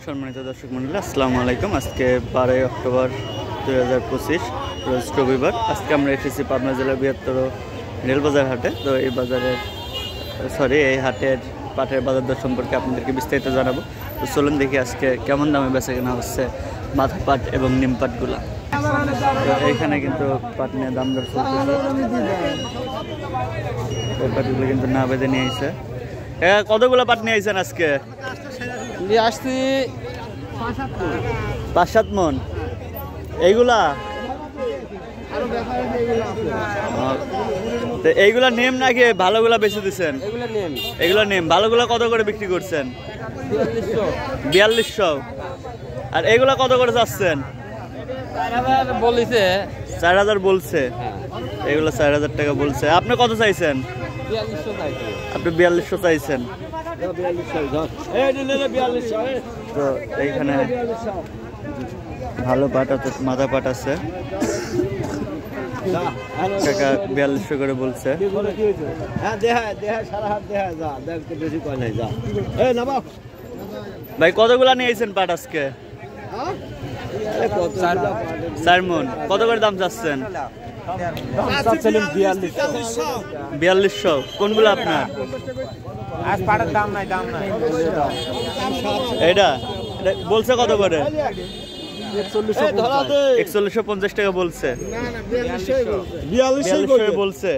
সম্মানিত দর্শক মন্ডলী, আসসালামু আলাইকুম। আজকে 12 অক্টোবর 2025 রোজ রবিবার। আজকে আমরা এসেছি পাবনা জেলার বৃহত্তর রেলবাজার হাটে। তো এই হাটের পাটের বাজার দর সম্পর্কে আপনাদেরকে বিস্তারিত জানাবো। তো চলুন দেখি আজকে কেমন দামে বেচা কেনা হচ্ছে মাথা পাট এবং নিম পাটগুলা। তো এইখানে কিন্তু পাট নিয়ে দাম দর চলতেছে। পাটগুলো কিন্তু না বেঁধে নিয়ে আসছে। কতগুলো পাট নিয়ে আসছেন আজকে? আসছি 5-7 মন। এইগুলা এইগুলা নেম নাকি ভালোগুলা বেশি দিচ্ছেন? এগুলা নেম। ভালোগুলা কত করে বিক্রি করছেন? 4200। আর এগুলা কত করে চাচ্ছেন? 4000 বলছে। এগুলো 4000 টাকা বলছে। আপনি কত চাইছেন? আপনি 4200 চাইছেন। তো এইখানে ভালো পাট আছে, মাথা পাট আছে। টাকা 4200 করে বলছে। ভাই কতগুলা নিয়েছেন পাট আজকে? 4 মন। কত করে দাম চাচ্ছেন? 4200। কোনগুলো আপনার? এটা বলছে কত করে? 4150 টাকা বলছে। 4200 বলছে।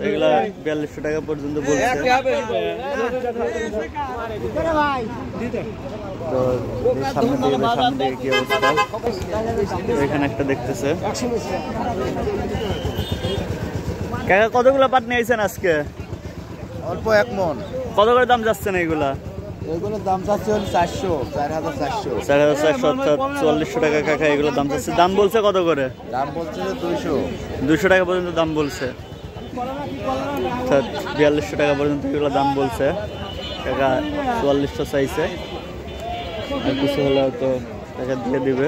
এগুলা 4200 টাকা পর্যন্ত বলছে। তো সামনের দিকে কি অবস্থা? এখানে একটা দেখতেছে। কাকা কতগুলো পাট নিয়েছেন আজকে? অল্প 1 মন। কত করে দাম যাচ্ছেন এইগুলা? এগুলোর দাম চাচ্ছে 4400। 4400 অর্থাৎ 4400 টাকা কাকা এগুলো দাম চাচ্ছে। দাম বলছে কত করে? দাম বলছে 200 টাকা পর্যন্ত দাম বলছে। অর্থাৎ 4200 টাকা পর্যন্ত এগুলো দাম বলছে। কাকা 4400 চাইছে। আর কিছু হলে হয়তো টাকা দিয়ে দিবে।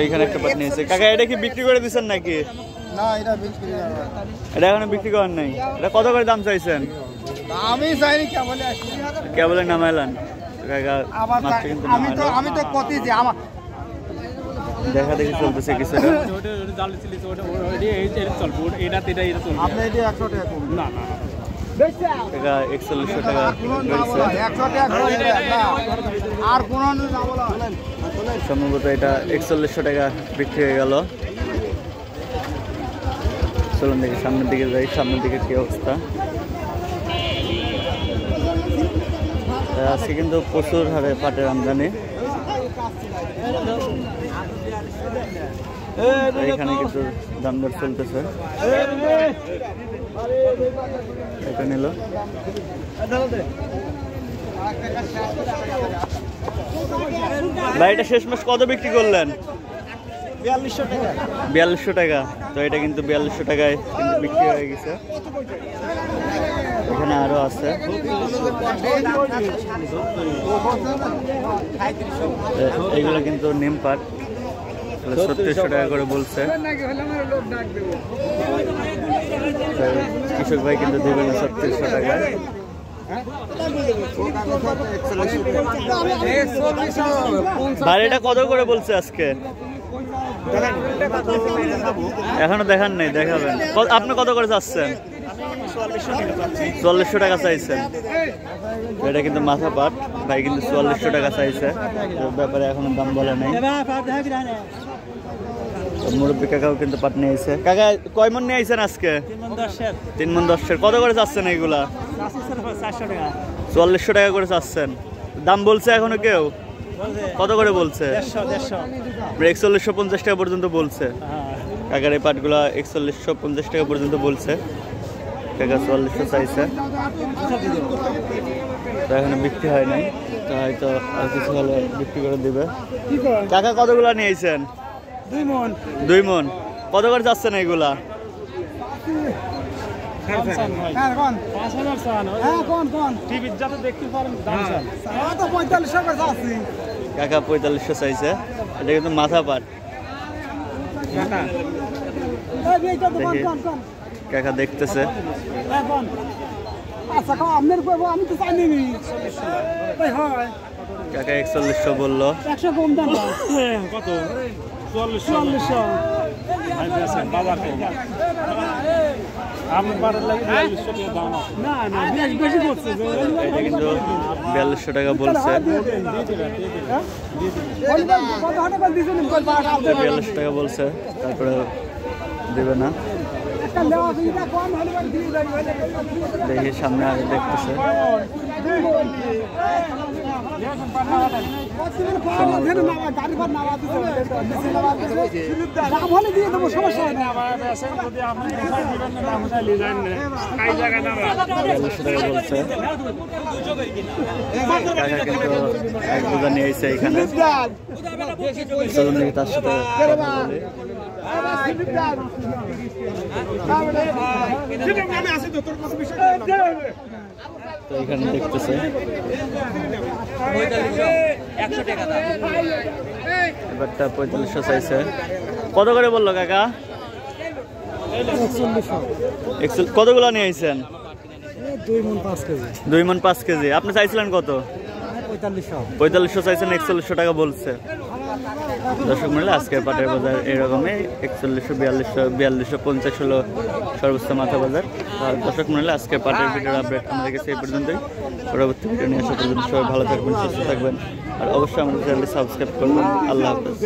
এইখানে একটা পাট নিয়েছে। কাকা এটা কি বিক্রি করে দিচ্ছেন নাকি? না, এটা বিক্রি করা। এটা এখনো বিক্রি করেন নাই। এটা কত করে দাম চাইছেন? আমি চাইনি কেবলে নামাইলেন। কাকা মাত্র কিন্তু আমি তো কতি যে আমার দেখা দেখি চলতেছে কিছুটা। টাকা 4100 টাকা সম্ভবত এটা 4100 টাকা বিক্রি হয়ে গেল। চলুন দেখি সামনের দিকে যাই, সামনের দিকে কি অবস্থা। আজকে কিন্তু প্রচুর হারে পাটের আমদানি। এখানে কিন্তু দাম দর চলতেছে। এটা নিল। ভাই এটা শেষ মাস কত বিক্রি করলেন? 4200 টাকা। তো এটা কিন্তু 4200 টাকায় কিন্তু বিক্রি হয়ে গেছে। এখানে আরো আছে। এইগুলো কিন্তু নিম পাট 3600 টাকা করে বলছে। কৃষক ভাই কিন্তু দেবেন 3600 টাকায়। ভাই এটা কত করে বলছে আজকে? এখনো দেখান নাই, দেখাবেন। আপনি কত করে চাচ্ছেন? 4400 টাকা চাইছেন। এটা কিন্তু মাথা পাট। ভাই কিন্তু 4400 টাকা চাইছে। ব্যাপারে এখনো দাম বলে নাই। মুরব্বী কাকাও কিন্তু পাট নিয়ে আইছে। কাকা কয় মন নিয়ে আইছেন আজকে? 3 মন 10। কত করে চাচ্ছেন এইগুলা? 4400 টাকা করে চাচ্ছেন। দাম বলছে এখনো কেউ? কত করে বলছে? 4150 টাকা পর্যন্ত বলছে। কাকার এই পাটগুলা 4150 টাকা পর্যন্ত বলছে। টাকা 4400 চাইছে। তো এখনো বিক্রি হয় নাই। তো হয়তো আর কিছু হলে বিক্রি করে দিবে। কাকা কতগুলা নিয়ে আইছেন? 2 মন। কত করে চাচ্ছেন এইগুলা? কাকা 4500 চাইছে। এটা কিন্তু মাথা পাট। কাকা দেখতেছে। কাকা 4100 বললো। 100 কম দাম কত 4400 বাজার কম আমি বাড়ার লাগে 4200 টাকা দাম না না বেশি করছে এটা কিন্তু 4200 টাকা বলছে। 4200 টাকা বলছে, তারপরে দেবে না। দেখি সামনে আগে দেখতেছে। কাকা কিন্তু এক বোঝা নিয়ে এসে এখানে, চলুন দেখি তার সাথে কথা বলি। তো এখানে দেখতেছে এবারটা 4500 চাইছে। কত করে বললো কাকা? 4100। কতগুলো নিয়ে আইছেন? 2 মণ 5 কেজি। 2 মণ 5 কেজি। আপনি চাইছিলেন কত? 4500 চাইছেন, 4100 টাকা বলছে। দর্শক মূল্য আজকের পাটের বাজার এরকমই 4100, 4200, 4250 হলো সর্বোচ্চ মাথা বাজার। আর দর্শক মূল্য আজকের পাটের ভিডিওর আপডেট আমাদের কাছে এই পর্যন্তই। পরবর্তী ভিডিও নিয়ে আসা পর্যন্ত সবাই ভালো থাকবেন, সুস্থ থাকবেন, আর অবশ্যই আমাদের চ্যানেলটি সাবস্ক্রাইব করবেন। আল্লাহ হাফেজ।